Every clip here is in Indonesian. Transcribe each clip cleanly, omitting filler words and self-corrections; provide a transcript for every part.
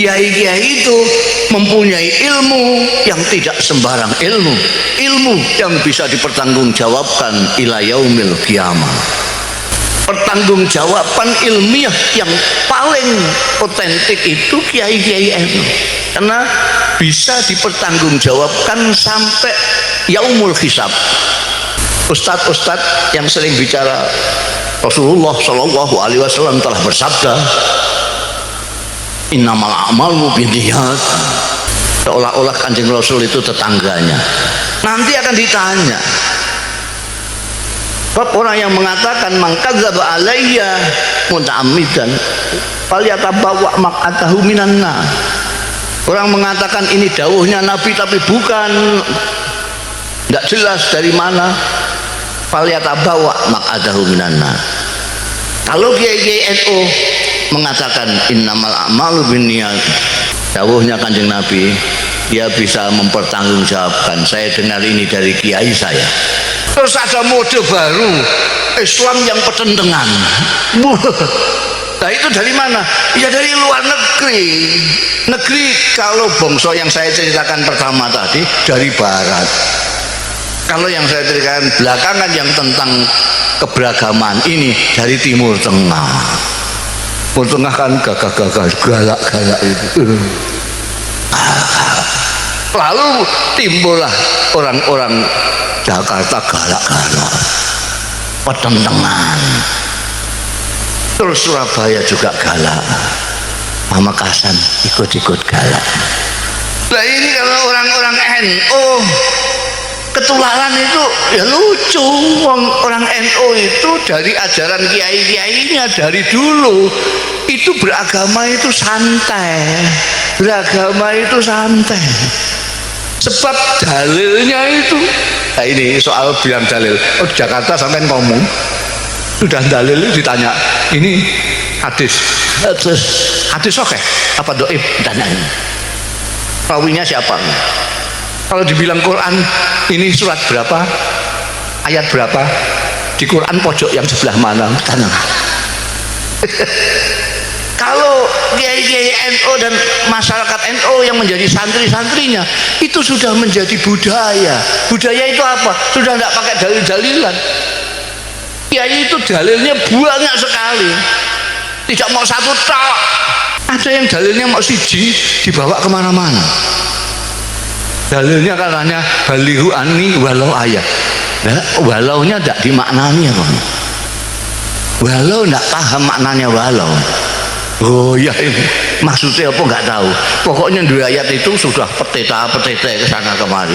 Kiai-kiai itu mempunyai ilmu yang tidak sembarang ilmu, ilmu yang bisa dipertanggungjawabkan ila yaumil qiyamah. Pertanggungjawaban ilmiah yang paling otentik itu kiai-kiai NU, karena bisa dipertanggungjawabkan sampai yaumul hisab. Ustadz-ustadz yang sering bicara, Rasulullah Shallallahu Alaihi Wasallam telah bersabda, innamal a'malu binniyat. Seolah-olah Kanjeng Rasul itu tetangganya. Nanti akan ditanya. Sebab orang yang mengatakan man kadzdzaba alayya muta'ammidan falyatabawwa maq'adahu minan nar. Orang mengatakan ini dawuhnya Nabi tapi bukan, tidak jelas dari mana, falyatabawwa maq'adahu minan nar. Kalau kiai-kiai NU mengatakan innamal a'malu binniyat, dawuhnya Kanjeng Nabi, dia bisa mempertanggungjawabkan, saya dengar ini dari kiai saya. Terus ada mode baru, Islam yang pertentangan. Nah itu dari mana? Ya dari luar negeri. Negeri kalau bangsa yang saya ceritakan pertama tadi dari barat. Kalau yang saya ceritakan belakangan yang tentang keberagaman ini dari Timur Tengah. Timur Tengah kan gagah-gagah, galak-galak itu. Lalu timbullah orang-orang Jakarta galak-galak, pertentangan. Terus Surabaya juga galak, Pamekasan ikut-ikut galak. Nah ini kalau orang-orang NU ketularan itu ya lucu. Orang NU itu dari ajaran kiai-kiainya dari dulu itu beragama itu santai, beragama itu santai. Sebab dalilnya itu, nah ini soal bilang dalil. Oh di Jakarta sampai ngomong sudah dalil ditanya, ini hadis oke apa doib, tanyain rawinya siapa. Kalau dibilang Quran ini surat berapa, ayat berapa, di Quran pojok yang sebelah mana, tanya. Kalau kiai-kiai NU dan masyarakat NU yang menjadi santri-santrinya itu sudah menjadi budaya. Budaya itu apa? Sudah tidak pakai dalil-dalilan. Kiai itu dalilnya banyak sekali. Tidak mau satu tak. Ada yang dalilnya mau siji dibawa kemana-mana. Dalilnya katanya balihu ani walau ayat. Nah, walaunya tidak dimaknani apa? Walau tidak paham maknanya walau. Oh ya ini maksudnya apa nggak tahu. Pokoknya dua ayat itu sudah peteta ke sana kemari.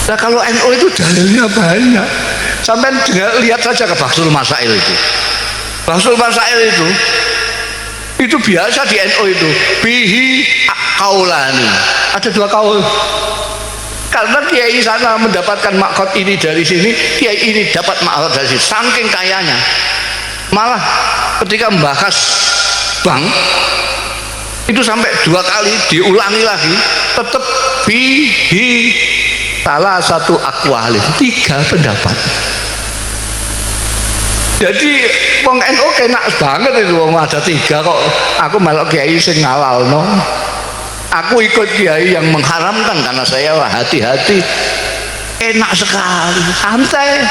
Nah kalau NU itu dalilnya banyak. Sampai lihat saja ke Bahsul Masail itu. Bahsul Masail itu biasa di NU itu bihi kaulani. Ada dua kaul. Karena kiai sana mendapatkan makhot ini dari sini, kiai ini dapat makhot dari sini. Saking kayanya. Malah ketika membahas bank itu sampai dua kali diulangi lagi, tetap bihi salah satu akwali, tiga pendapat. Jadi wong NU kena banget itu, wong ada tiga kok aku malah kiai sing ngalal no. Aku ikut kiai yang mengharamkan karena saya hati-hati. Enak sekali, santai.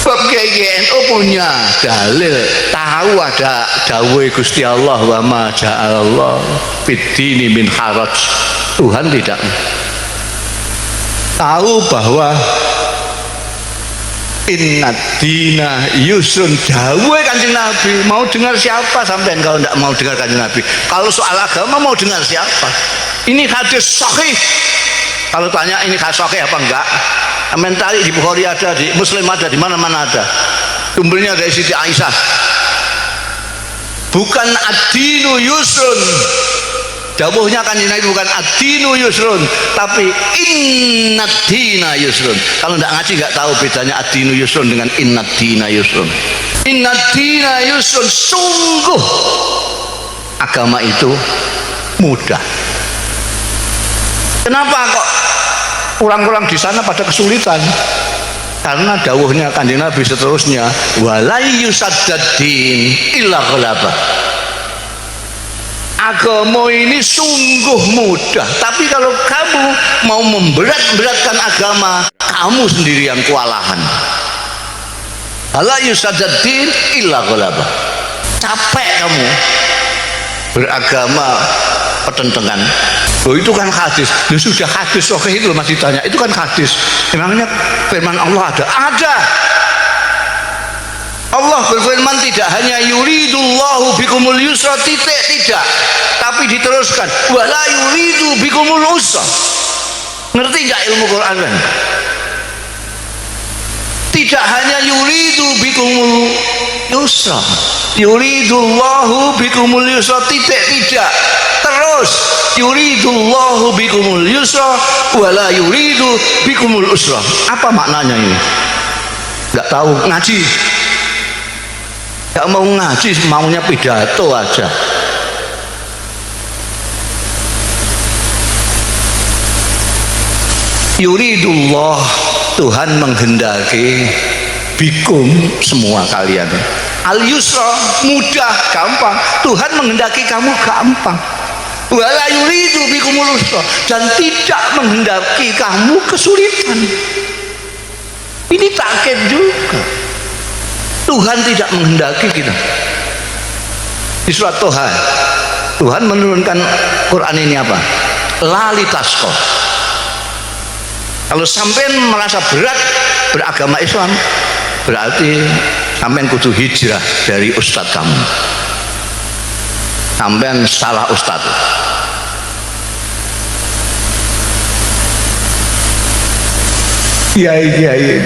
Sebab kiai NU punya dalil, tahu ada dawuh Gusti Allah wa ma ja'alallah fiddini min haraj. Tuhan tidak tahu bahwa innad dina yusrun, dawuh Kanjeng Nabi. Mau dengar siapa sampean kalau tidak mau dengar Kanjeng Nabi? Kalau soal agama mau dengar siapa? Ini hadis sahih. Kalau tanya ini hadis sahih apa enggak? Mentari di Bukhari ada, di Muslim ada, di mana-mana ada. Sumbernya dari Siti Aisyah. Bukan ad-dinu yusrun. Dawuhnya Kanjeng Nabi bukan ad-dinu yusrun, tapi innad dina yusrun. Kalau tidak ngaji nggak tahu bedanya ad-dinu yusrun dengan innad dina yusrun. Innad dina yusrun, sungguh agama itu mudah. Kenapa kok orang-orang di sana pada kesulitan? karena dawuhnya Kanjeng Nabi seterusnya, walai yusaddaddin illa ghalaba. Agama ini sungguh mudah, tapi kalau kamu mau memberat-beratkan agama, kamu sendiri yang kewalahan. La yusaddaddin illa ghalaba. Capek kamu beragama pertentangan. Oh, itu kan hadis. Ya sudah hadis, oke itu masih tanya. Itu kan hadis. Emangnya firman Allah ada? Ada. Allah berfirman tidak hanya yuridullahu bikumul yusra titik, tidak. Tapi diteruskan wala yuridu bikumul usra. Ngerti nggak ilmu Quran kan? Tidak hanya yuridu bikumul yusra, yuridullahu bikumul yusra titik, tidak. Terus yuridullahu bikumul yusra wala yuridu bikumul usra. Apa maknanya ini? Nggak tahu, ngaji. Nggak mau ngaji, maunya pidato aja. Yuridullah, Tuhan menghendaki bikum semua kalian al yusra, mudah, gampang. Tuhan menghendaki kamu gampang. Wala yuridu bikumul usra, dan tidak menghendaki kamu kesulitan. Ini takkid juga. Tuhan tidak menghendaki kita. Di surat Toha Tuhan menurunkan Quran ini apa? Lalitasqa. Kalau sampean merasa berat beragama Islam, berarti sampean kudu hijrah dari ustadz kamu. Sampean salah ustadz. Kiai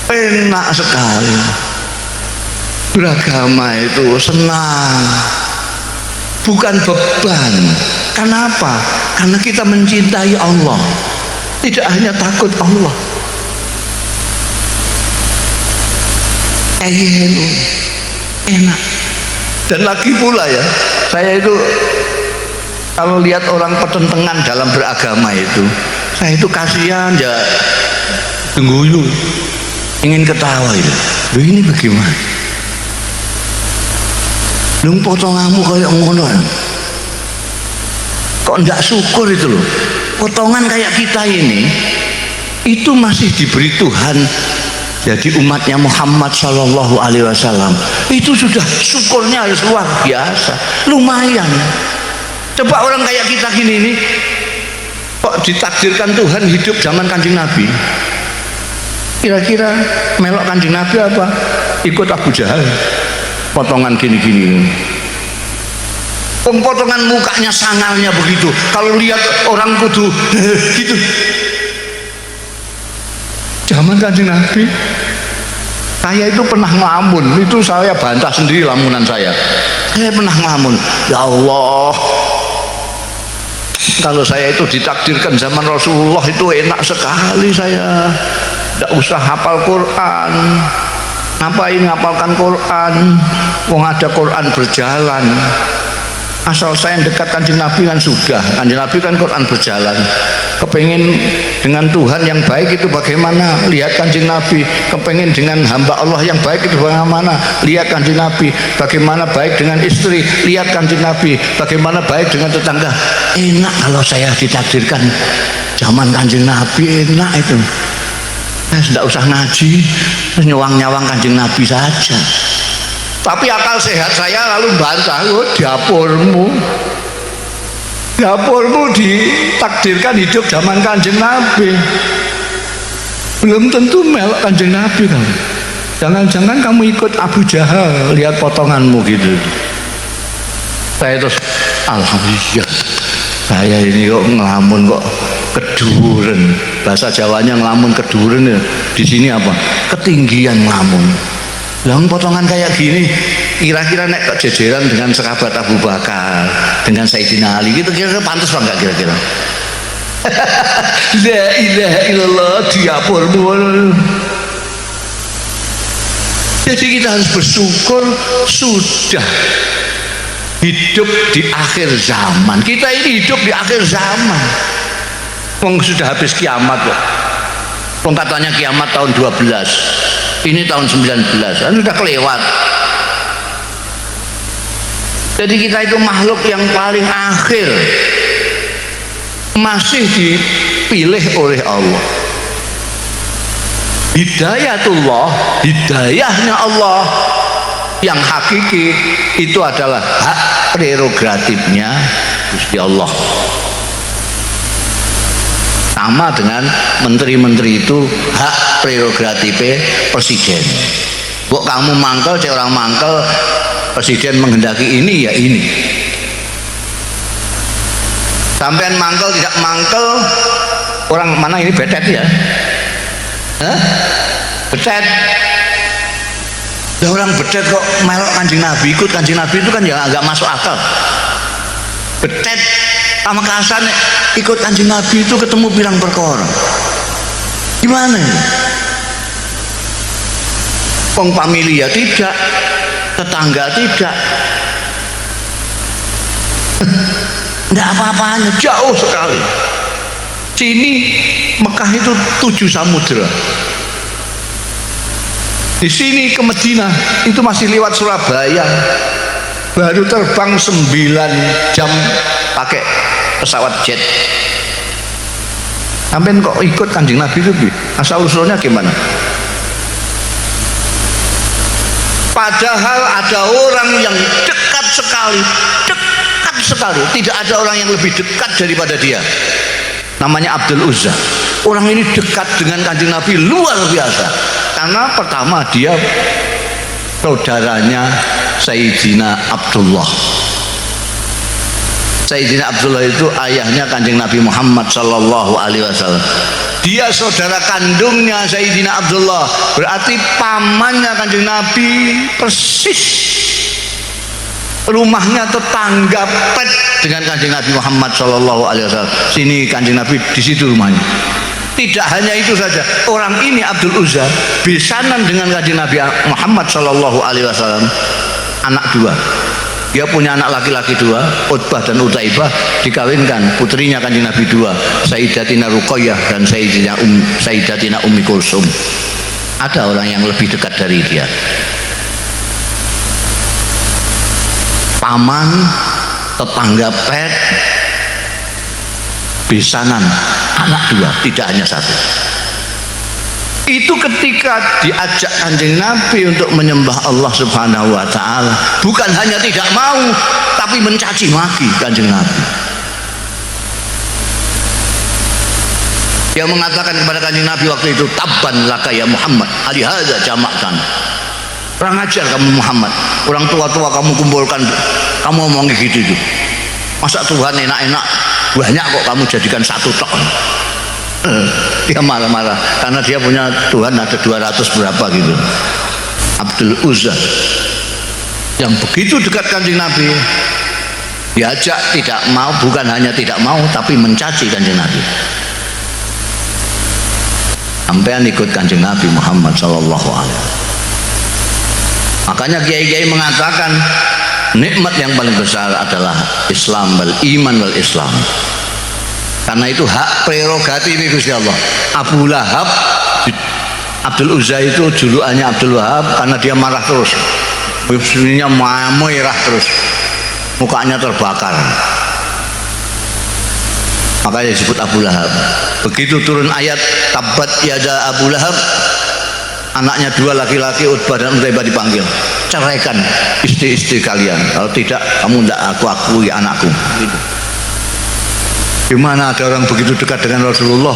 enak sekali. Beragama itu senang, bukan beban. Kenapa? Karena kita mencintai Allah. Tidak hanya takut Allah. Enak. Dan lagi pula ya, saya itu kalau lihat orang pertentangan dalam beragama itu, saya itu kasihan ya, tengguyu, ingin ketawa itu. Loh, ini bagaimana? Lu potonganmu kayak ngono, kok enggak syukur itu loh. Potongan kayak kita ini itu masih diberi Tuhan jadi umatnya Muhammad Shallallahu Alaihi Wasallam, itu sudah syukurnya harus luar biasa, lumayan. Coba orang kayak kita gini nih, kok ditakdirkan Tuhan hidup zaman Kanjeng Nabi, kira-kira melok Kanjeng Nabi apa? Ikut Abu Jahal, potongan gini-gini. Potongan mukanya sangarnya begitu, kalau lihat orang kudu gitu. Zaman Kanjeng Nabi, saya itu pernah ngelamun, itu saya bantah sendiri lamunan saya. Saya pernah ngelamun, ya Allah, kalau saya itu ditakdirkan zaman Rasulullah itu enak sekali, saya tidak usah hafal Quran. Ngapain ngapalkan Quran? Wong ada Quran berjalan. Asal saya dekat Kanjeng Nabi kan sudah. Kanjeng Nabi kan Quran berjalan. Kepengen dengan Tuhan yang baik itu bagaimana? Lihat Kanjeng Nabi. Kepengen dengan hamba Allah yang baik itu bagaimana? Lihat Kanjeng Nabi. Bagaimana baik dengan istri? Lihat Kanjeng Nabi. Bagaimana baik dengan tetangga? Enak kalau saya ditakdirkan zaman Kanjeng Nabi, enak itu. Saya tidak usah ngaji, nyawang-nyawang Kanjeng Nabi saja. Tapi akal sehat saya lalu bantah, oh, dapurmu ditakdirkan hidup zaman Kanjeng Nabi, belum tentu melok Kanjeng Nabi kamu. Jangan-jangan kamu ikut Abu Jahal, lihat potonganmu gitu. Saya terus alhamdulillah, saya ini kok ngelamun kok keduren, bahasa Jawanya ngelamun keduren ya. Di sini apa? Ketinggian ngelamun. Lang potongan kayak gini, kira-kira nek kok jejeran dengan sahabat Abu Bakar, dengan Sayyidina Ali, gitu kira-kira pantas apa enggak kira-kira? La ilaha illallah, diapurmu. Jadi kita harus bersyukur sudah hidup di akhir zaman. Kita ini hidup di akhir zaman. Wong sudah habis kiamat kok. Katanya kiamat tahun 12, ini tahun 19, kan sudah kelewat. Jadi kita itu makhluk yang paling akhir, masih dipilih oleh Allah. Hidayatullah, hidayahnya Allah yang hakiki itu adalah hak prerogatifnya Gusti Allah. Sama dengan menteri-menteri itu hak prerogatifnya presiden. Kok kamu mangkel, cek orang mangkel, presiden menghendaki ini ya ini. Sampean mangkel tidak mangkel, orang mana ini betet ya? Hah? Betet. Ya orang betet kok melok Kanjeng Nabi, ikut Kanjeng Nabi itu kan ya agak masuk akal. Betet sama kasarnya ikut Kanjeng Nabi itu ketemu pirang perkara. Gimana ya? Wong familia tidak, tetangga tidak. Tidak apa-apanya, jauh sekali. Sini Mekah itu 7 samudera. Di sini ke Madinah itu masih lewat Surabaya. Baru terbang 9 jam pakai pesawat jet. Sampeyan kok ikut Kanjeng Nabi itu asal usulnya gimana? Padahal ada orang yang dekat sekali, tidak ada orang yang lebih dekat daripada dia. Namanya Abdul Uzza. Orang ini dekat dengan Kanjeng Nabi luar biasa. Karena pertama dia saudaranya Sayyidina Abdullah. Sayyidina Abdullah itu ayahnya Kanjeng Nabi Muhammad sallallahu alaihi wasallam. Dia saudara kandungnya Sayyidina Abdullah, berarti pamannya Kanjeng Nabi persis. Rumahnya tetangga pet dengan Kanjeng Nabi Muhammad sallallahu alaihi wasallam. Sini Kanjeng Nabi, di situ rumahnya. Tidak hanya itu saja, orang ini Abdul Uzza besanan dengan Kanjeng Nabi Muhammad sallallahu alaihi wasallam, anak 2. Dia punya anak laki-laki 2, Utbah dan Utaibah, dikawinkan putrinya Kanjeng Nabi 2, Sayyidatina Ruqayyah dan Sayyidatina Ummi Kulsum. Ada orang yang lebih dekat dari dia. Paman, tetangga pet, besanan, anak 2, tidak hanya 1. Itu ketika diajak Kanjeng Nabi untuk menyembah Allah Subhanahu wa ta'ala, bukan hanya tidak mau, tapi mencaci maki Kanjeng Nabi. Dia mengatakan kepada Kanjeng Nabi waktu itu, tabban laka ya Muhammad, alihadza jama'tan. Kurang ajar kamu Muhammad, orang tua-tua kamu kumpulkan, kamu ngomong gitu itu. Masa Tuhan enak-enak banyak kok kamu jadikan 1 tok. Dia marah-marah karena dia punya Tuhan ada 200 berapa gitu. Abdul Uzza yang begitu dekat Kanjeng Nabi diajak tidak mau, bukan hanya tidak mau tapi mencaci Kanjeng Nabi. Sampean ikut Kanjeng Nabi Muhammad sallallahu alaihi wasallam. Makanya kiai-kiai mengatakan nikmat yang paling besar adalah Islam, wal iman wal Islam. Karena itu hak prerogatif Gusti Allah. Abu Lahab, Abdul Uzza itu julukannya Abdul Wahab karena dia marah terus. Sebenarnya merah terus, mukanya terbakar. Makanya disebut Abu Lahab. Begitu turun ayat tabat yada Abu Lahab, anaknya 2 laki-laki Utbah dan Utaibah dipanggil, ceraikan istri-istri kalian, kalau tidak kamu tidak aku akui anakku. Gimana ada orang begitu dekat dengan Rasulullah,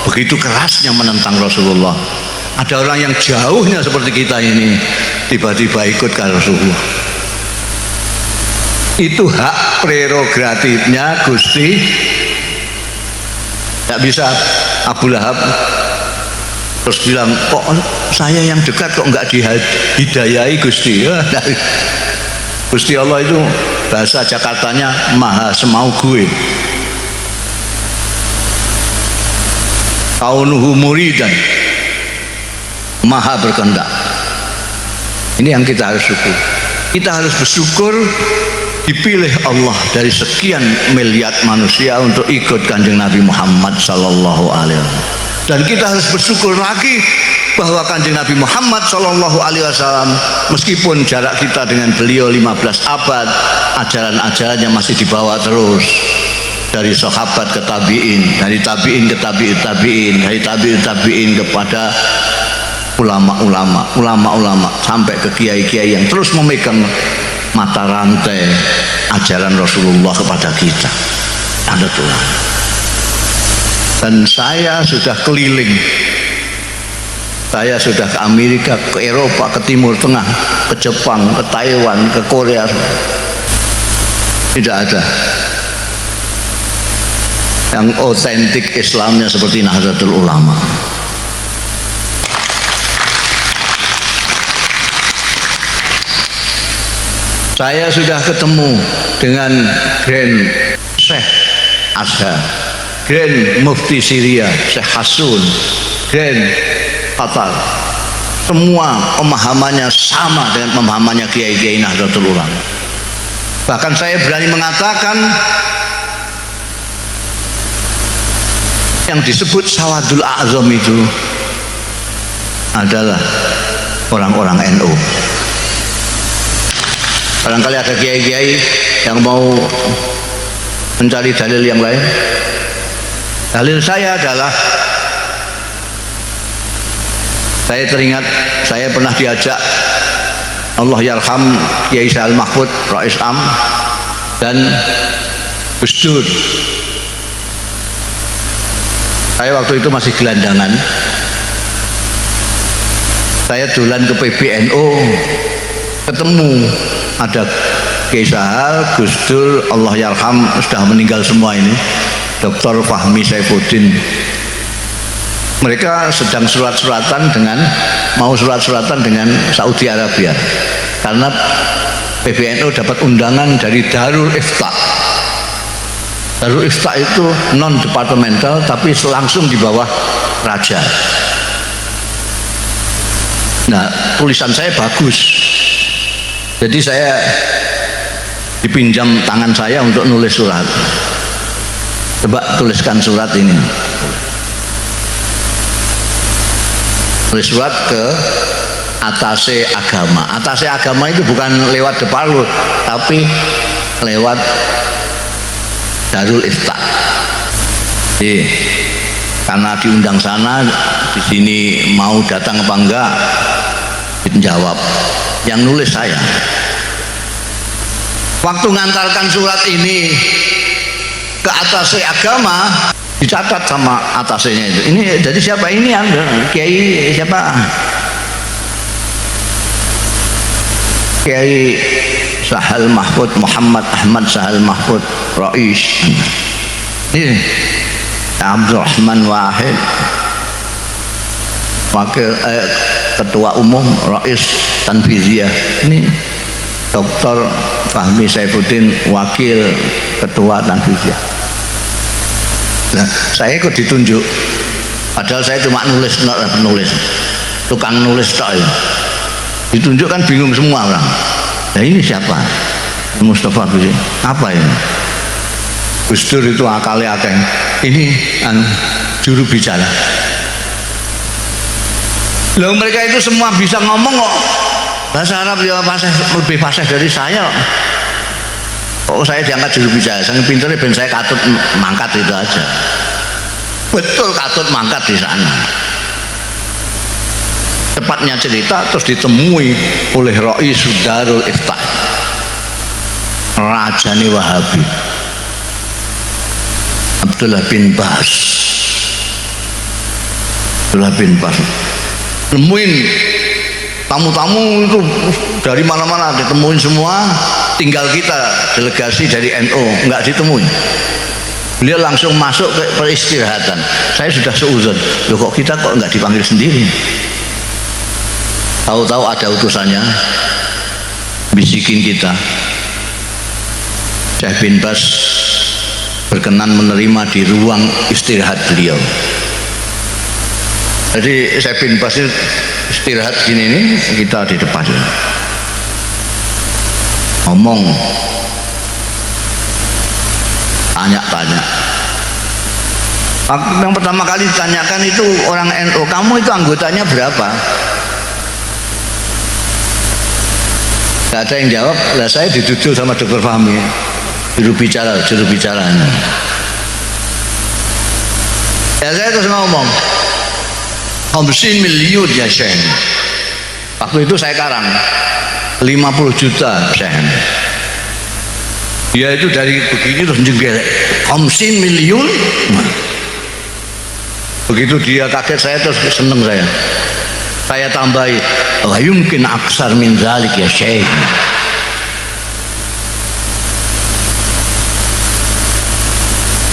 begitu kerasnya menentang Rasulullah. Ada orang yang jauhnya seperti kita ini tiba-tiba ikut ke Rasulullah. Itu hak prerogatifnya Gusti. Tidak bisa Abu Lahab terus bilang, kok saya yang dekat kok enggak dihidayai Gusti. Gusti Allah itu bahasa Jakartanya maha semau gue. Kaunuhu muridan, maha berkehendak. Ini yang kita harus syukur. Kita harus bersyukur dipilih Allah dari sekian miliar manusia untuk ikut Kanjeng Nabi Muhammad sallallahu alaihi wasallam. Dan kita harus bersyukur lagi bahwa Kanjeng Nabi Muhammad Shallallahu Alaihi Wasallam, meskipun jarak kita dengan beliau 15 abad, ajaran-ajarannya masih dibawa terus dari sahabat ke tabiin, dari tabiin ke tabiin tabiin, dari tabiin tabiin kepada ulama-ulama sampai ke kiai-kiai yang terus memegang mata rantai ajaran Rasulullah kepada kita. Ada Tuhan. Dan saya sudah keliling, saya sudah ke Amerika, ke Eropa, ke Timur Tengah, ke Jepang, ke Taiwan, ke Korea. Tidak ada yang otentik Islamnya seperti Nahdlatul Ulama. Saya sudah ketemu dengan Grand Syekh Azhar, Grand Mufti Syria Syekh Hasun, Grand Qatar. Semua pemahamannya sama dengan pemahamannya kiai-kiai Nahdlatul Ulama. Bahkan saya berani mengatakan yang disebut Sawadul A'zam itu adalah orang-orang NU. Barangkali ada kiai-kiai yang mau mencari dalil yang lain. Dalil saya adalah, saya teringat saya pernah diajak Allah yarham Kiai Sa'al Mahfud Rais Am dan Gus Dur. Saya waktu itu masih gelandangan. Saya dolan ke PBNU, ketemu ada Kiai Sa'al, Gus Dur, Allah yarham sudah meninggal semua ini, Dr. Fahmi Saifuddin. Mereka sedang surat-suratan dengan Saudi Arabia karena PBNU dapat undangan dari Darul Ifta. Darul Ifta itu non departemental tapi langsung di bawah raja. Nah, tulisan saya bagus, jadi saya dipinjam tangan saya untuk nulis surat. Coba tuliskan surat ini. Tulis surat ke atase agama. Atase agama itu bukan lewat Deparlut, tapi lewat Darul Ifta. Karena diundang sana, di sini mau datang apa enggak? Dijawab. Yang nulis saya. Waktu ngantarkan surat ini ke atase agama, dicatat sama atasnya itu. Ini jadi siapa ini? Kiai siapa? Kiai Sa'al Mahfud, Muhammad Ahmad Sa'al Mahfud Rais. Ini Abdurrahman Wahid, wakil ketua umum Rais Tanfiziyah. Ini Dr. Fahmi Saifuddin, wakil ketua Tanfiziyah. Nah, saya ikut ditunjuk, padahal saya cuma nulis, tukang nulis tok. Ditunjuk kan bingung semua orang. Nah, ini siapa? Mustafa Bisri. Apa ini? Gus Dur itu akalnya akeh. Ini juru bicara. Loh, mereka itu semua bisa ngomong kok. Bahasa Arab ya lebih fasih dari saya. Oh, saya diangkat juru bicara, saking pinternya ben saya katut mangkat itu aja. Betul katut mangkat di sana. Tepatnya cerita terus ditemui oleh Rais Darul Ifta, Rajani Wahabi, Abdullah bin Bas. Nemuin tamu-tamu itu dari mana-mana, ditemuin semua. Tinggal kita delegasi dari NU nggak ditemuin. Beliau langsung masuk ke peristirahatan. Saya sudah seuzon, loh kok kita kok nggak dipanggil sendiri? Tahu-tahu ada utusannya bisikin kita, Syekh bin Bas berkenan menerima di ruang istirahat beliau. Jadi Syekh bin Bas istirahat gini nih, kita di depan ngomong, tanya-tanya. Yang pertama kali ditanyakan itu orang NU, kamu itu anggotanya berapa? Gak ada yang jawab. Lah saya dituduh sama Dr. Fahmi, juru bicaranya. Ya saya terus ngomong 50 miliar ya Syekh. Waktu itu saya karang 50 juta Syekh. Dia itu dari begini terus jengkel 50 miliar. Begitu dia kaget saya terus seneng saya tambahi la yumkin aksar min zalik ya Syekh.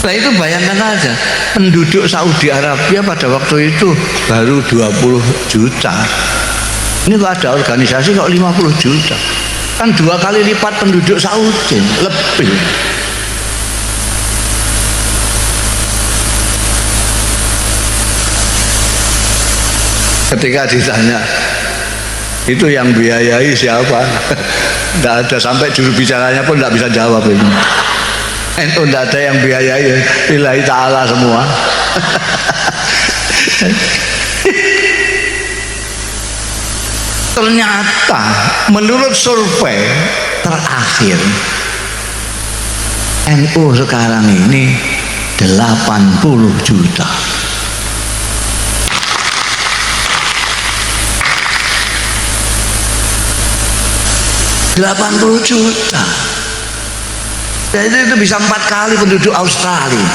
Nah itu bayangkan aja, penduduk Saudi Arabia pada waktu itu baru 20 juta. Ini kok ada organisasi kok 50 juta, kan 2 kali lipat penduduk Saudi lebih. Ketika ditanya itu yang biayai siapa, tidak ada, sampai juru bicaranya pun tidak bisa jawab ini. Itu tidak ada yang biayai, lillahi ta'ala semua. Ternyata menurut survei terakhir NU sekarang ini 80 juta. $80 juta. Jadi itu bisa 4 kali penduduk Australia.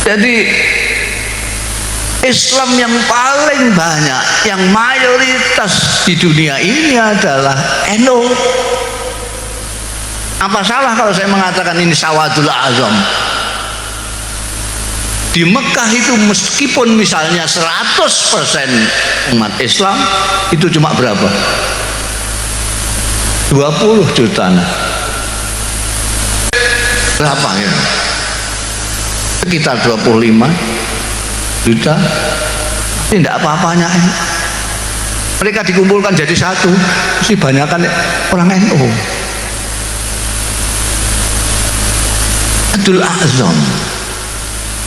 Jadi Islam yang paling banyak, yang mayoritas di dunia ini adalah NU. Apa salah kalau saya mengatakan ini Sawadul Azam? Di Mekah itu meskipun misalnya 100% umat Islam, itu cuma berapa? 20 juta. Berapa ya? Sekitar 25 juta. Ini tidak apa-apanya. Mereka dikumpulkan jadi satu, mesti banyakkan orang NU. Sawadul Azam.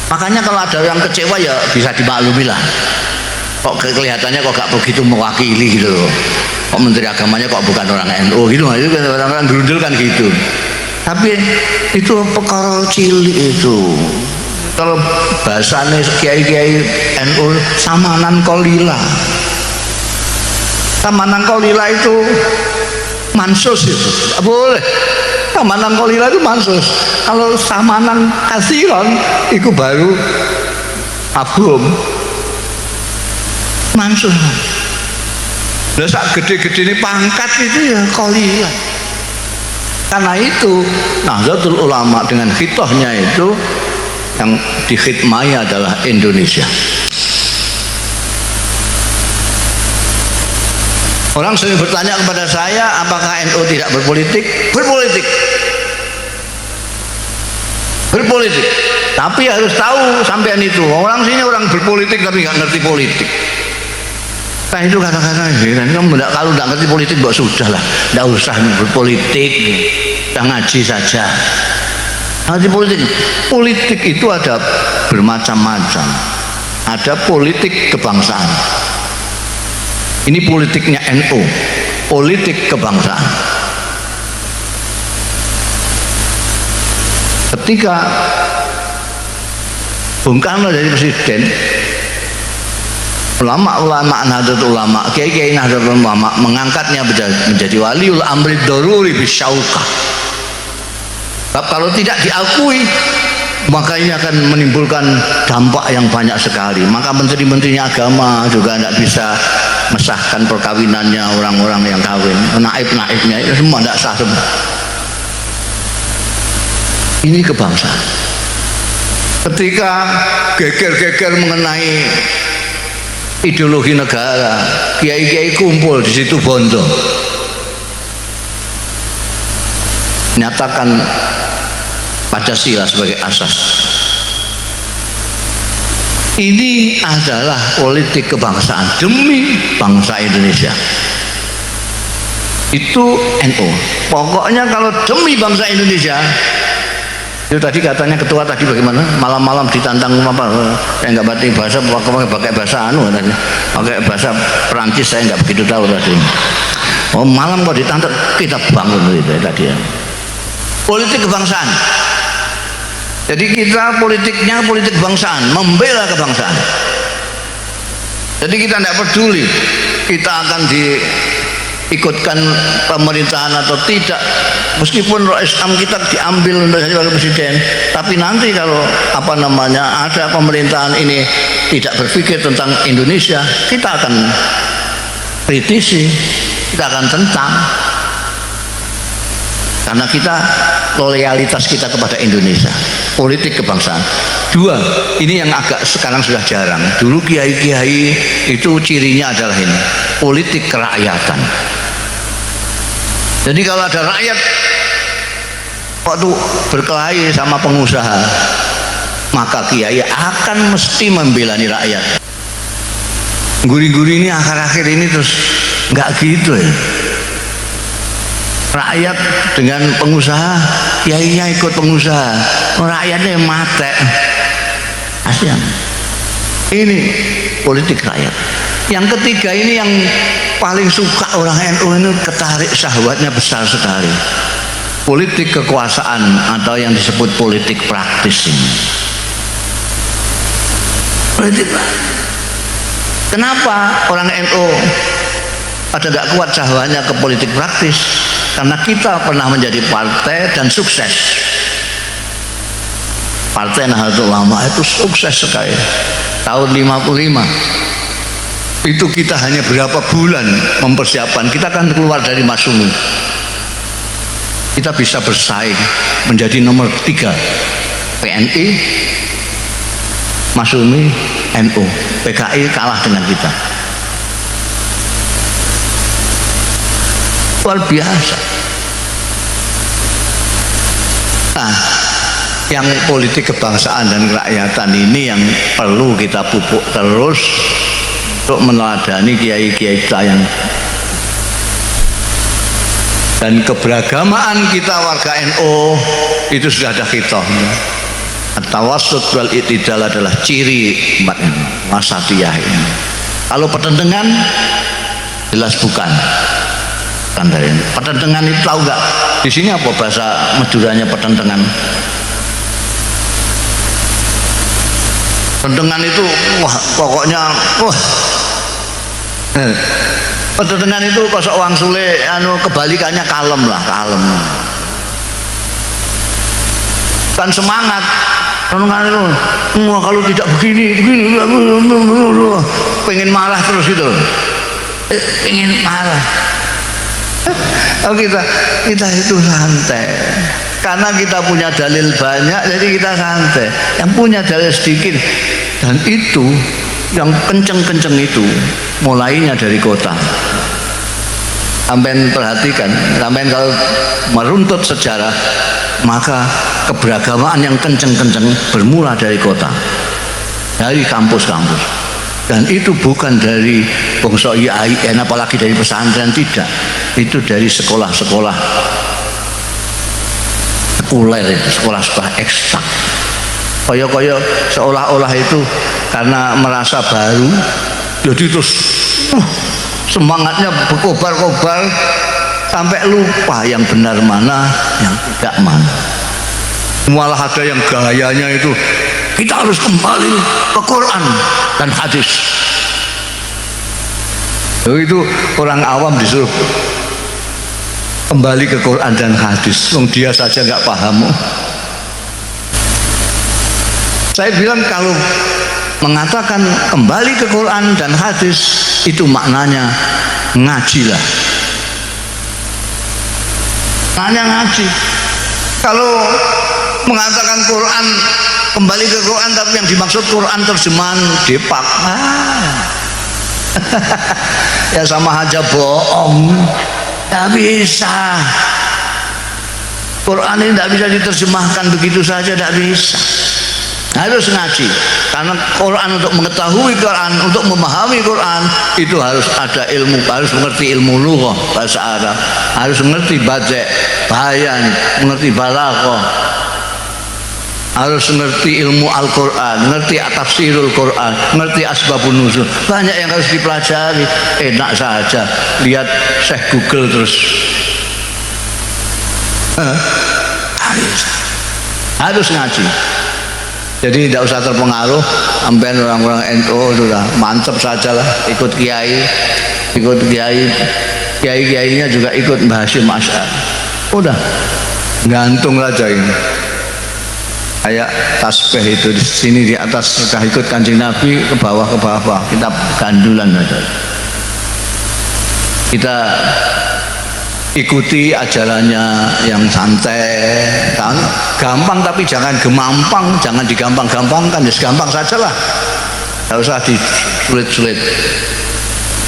Makanya kalau ada yang kecewa ya bisa dimaklumi lah. Kok kelihatannya kok gak begitu mewakili gitu loh. Kok menteri agamanya kok bukan orang NU gitu. Itu kan orang-orang gerundel kan gitu. Tapi itu perkara cilik itu. Kalau bahasanya kiai-kiai NU samanan kolila. Samanan kolila itu mansus itu. Boleh. Samanan kolila itu mansus. Kalau samanan kasiron itu baru abum mansus. Lah sak gede-gede ini pangkat itu ya kolila. Karena itu Nahdlatul Ulama dengan khitohnya itu yang dikhidmai adalah Indonesia. Orang sering bertanya kepada saya, apakah NU tidak berpolitik? Berpolitik. Berpolitik. Tapi harus tahu sampean itu. Orang sini orang berpolitik tapi nggak ngerti politik. Nah itu kata-kata kamu kalau nggak ngerti politik, mbak sudah lah, nggak usah berpolitik, kita ngaji saja. Ngerti politik. Politik itu ada bermacam-macam. Ada politik kebangsaan. Ini politiknya NU, politik kebangsaan. Ketika Bung Karno jadi presiden, ulama-ulama Nahdlatul Ulama, kiai-kiai Nahdlatul Ulama mengangkatnya menjadi waliul amri daruri bisyauqah. Kalau tidak diakui, maka ini akan menimbulkan dampak yang banyak sekali. Maka menteri-menterinya agama juga tidak bisa mesahkan perkawinannya orang-orang yang kawin, naib-naibnya itu semua tidak sah semua. Ini kebangsaan. Ketika geger-geger mengenai ideologi negara, kiai-kiai kumpul di situ Bondo, nyatakan Pancasila sebagai asas. Ini adalah politik kebangsaan demi bangsa Indonesia. Itu NU. Pokoknya kalau demi bangsa Indonesia, Itu tadi katanya ketua tadi bagaimana? Malam-malam ditantang apa? Saya nggak berarti bahasa, pakai bahasa anu katanya. Pakai bahasa Perancis saya nggak begitu tahu tadi. Oh malam kok ditantang, kita bangun itu ya, tadi ya. Politik kebangsaan. Jadi kita politiknya politik kebangsaan, membela kebangsaan. Jadi kita tidak peduli kita akan diikutkan pemerintahan atau tidak, meskipun Islam kita diambil untuk jadi wakil presiden, tapi nanti kalau apa namanya ada pemerintahan ini tidak berpikir tentang Indonesia, kita akan kritisi, kita akan tentang, karena kita loyalitas kita kepada Indonesia. Politik kebangsaan. Dua, ini yang agak sekarang sudah jarang. Dulu kiai-kiai itu cirinya adalah ini, politik kerakyatan. Jadi kalau ada rakyat waktu berkelahi sama pengusaha, maka kiai akan mesti membela rakyat. Guri-guri ini akhir-akhir ini terus nggak gitu ya. Rakyat dengan pengusaha, kiainya ikut pengusaha, rakyatnya yang mate. Kasihan. Ini politik rakyat. Yang ketiga ini yang paling suka orang NU ini, ketarik syahwatnya besar sekali. Politik kekuasaan atau yang disebut politik praktis ini. Politik. Kenapa orang NU pada nggak kuat syahwatnya ke politik praktis? Karena kita pernah menjadi partai dan sukses. Partai Nahdlatul Ulama itu sukses sekali. Tahun 55 itu kita hanya berapa bulan mempersiapkan, kita akan keluar dari Masyumi, kita bisa bersaing menjadi nomor 3 PNI, Masyumi, NU. PKI kalah dengan kita. Luar biasa. Nah, yang politik kebangsaan dan kerakyatan ini yang perlu kita pupuk terus untuk meneladani kiai-kiai kita yang, dan keberagamaan kita warga NU itu sudah ada khitahnya. At-tawassut wal i'tidal adalah ciri umat NU, wasatiyah ini. Kalau pertentangan jelas bukan. Pertentangan itu tahu nggak? Di sini apa bahasa Maduranya pertentangan? Pertentangan itu wah pokoknya wah. Pertentangan itu kosok wang sule anu kebalikannya kalem lah, kalem. Kan semangat. Pertentangan itu wah kalau tidak begini pengen marah terus gitu. Pengen marah. Oh, kita itu santai karena kita punya dalil banyak, jadi kita santai. Yang punya dalil sedikit, dan itu yang kenceng-kenceng itu mulainya dari kota. Sampai perhatikan, sampai kalau meruntut sejarah, maka keberagamaan yang kenceng-kenceng bermula dari kota, dari kampus-kampus. Dan itu bukan dari bangsa IAIN apalagi dari pesantren, tidak. Itu dari sekolah-sekolah sekuler itu, sekolah-sekolah ekstrak. Koyo-koyo seolah-olah itu karena merasa baru, jadi terus semangatnya berkobar-kobar sampai lupa yang benar mana, yang tidak mana. Malah ada yang gayanya itu kita harus kembali ke Quran dan hadis. Itu orang awam disuruh kembali ke Quran dan hadis, dia saja nggak paham. Saya bilang kalau mengatakan kembali ke Quran dan hadis itu maknanya ngajilah, maknanya ngaji. Kalau mengatakan Quran kembali ke Quran tapi yang dimaksud Quran terjemahan Depak, ya sama aja bohong. Tidak bisa. Quran ini tidak bisa diterjemahkan begitu saja, tidak bisa. Harus ngaji, karena Quran untuk mengetahui Quran, untuk memahami Quran itu harus ada ilmu, harus mengerti ilmu lughah bahasa Arab, harus mengerti badi', bayan, mengerti balaghah. harus ngerti ilmu Al-Quran, ngerti tafsirul Quran, ngerti asbabun nuzul. Banyak yang harus dipelajari. Enak saja lihat Syekh Google terus. Harus ngaji. Jadi tidak usah terpengaruh sampai orang-orang NU sudah mantap sajalah ikut kiai, kiai-kiainya juga ikut Hasyim Asy'ari. Udah gantung aja ini. Kayak tasbih itu di sini di atas sudah ikut Kanjeng Nabi, ke bawah kita gandulan saja. Kita ikuti ajarannya yang santai, kan? Gampang tapi jangan gemampang, jangan digampang-gampangkan, ya gampang sajalah. Tidak usah disulit-sulit.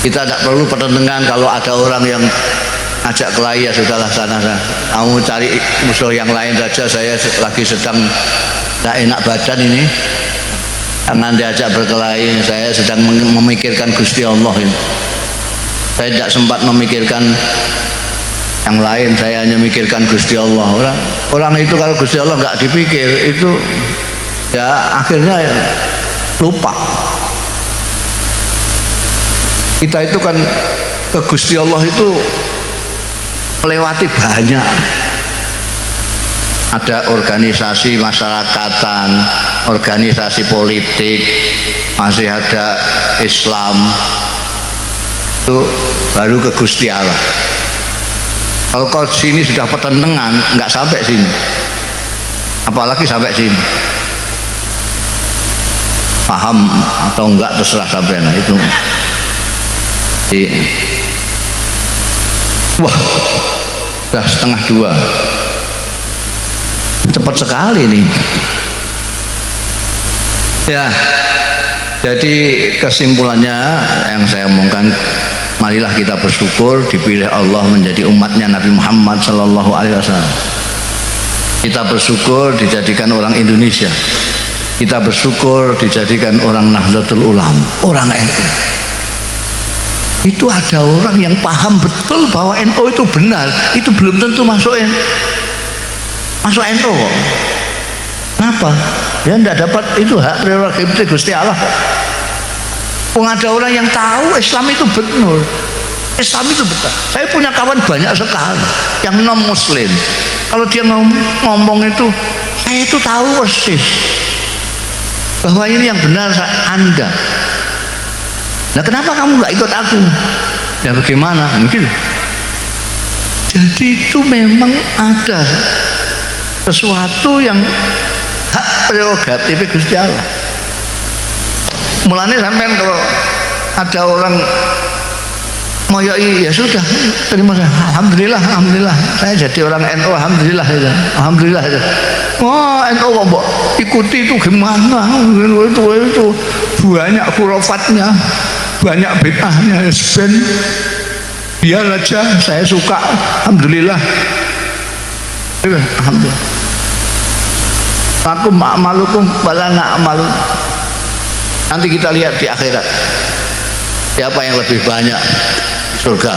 Kita tidak perlu pertentangan. Kalau ada orang yang ajak kelahi, ya sudahlah sana. Kamu cari musuh yang lain saja. Saya lagi sedang tidak enak badan ini, jangan diajak berkelahi. Saya sedang memikirkan Gusti Allah ini. Saya tidak sempat memikirkan yang lain, saya hanya memikirkan Gusti Allah. Orang itu kalau Gusti Allah nggak dipikir, itu ya akhirnya lupa. Kita itu kan ke Gusti Allah itu melewati banyak. Ada organisasi masyarakatan, organisasi politik, masih ada Islam. Itu baru ke Gusti Allah. Kalau kau sini sudah pertentangan, nggak sampai sini, apalagi sampai sini. Paham atau enggak terserah sampai. Nah itu wah, sudah 1:30. Cepat sekali nih. Ya, jadi kesimpulannya yang saya omongkan, marilah kita bersyukur dipilih Allah menjadi umatnya Nabi Muhammad SAW. Kita bersyukur dijadikan orang Indonesia. Kita bersyukur dijadikan orang Nahdlatul Ulama, orang NU. Itu ada orang yang paham betul bahwa NU itu benar, itu belum tentu masuk NU. Kenapa? Dia tidak dapat, itu hak prerogatif Gusti Allah. Ada orang yang tahu Islam itu benar, Islam itu betul. Saya punya kawan banyak sekali yang non Muslim. Kalau dia ngomong itu, saya itu tahu persis bahwa ini yang benar Anda. Nah kenapa kamu nggak ikut aku? Ya bagaimana? Mungkin. Jadi itu memang ada sesuatu yang hak prerogatif Gusti Allah. Mulanya sampai kalau ada orang moyoi, ya sudah terima saja. Alhamdulillah saya jadi orang NU, alhamdulillah aja. Wah NU kok mbok ikuti itu gimana? Itu banyak khurafatnya, banyak bid'ahnya. Biar aja, saya suka, alhamdulillah. Alhamdulillah. Aku ma'malukum wala na'malu. Nanti kita lihat di akhirat siapa yang lebih banyak surga.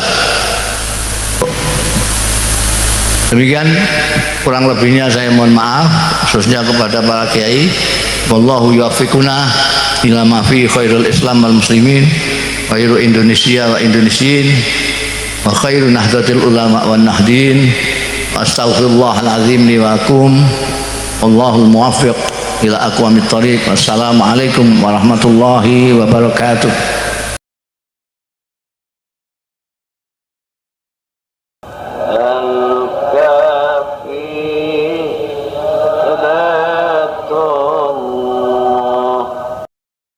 Demikian kurang lebihnya saya mohon maaf, khususnya kepada para kiai. Wallahu yuwaffiquna ila ma fi khairul Islam wal muslimin, khairu Indonesia wa Indonesiin, wa khairu nahdlatil ulama wan nahdin. Astaghfirullahal azim li wa lakum. Wallahul muwaffiq ila aqwamit thoriq. Wassalamualaikum warahmatullahi wabarakatuh.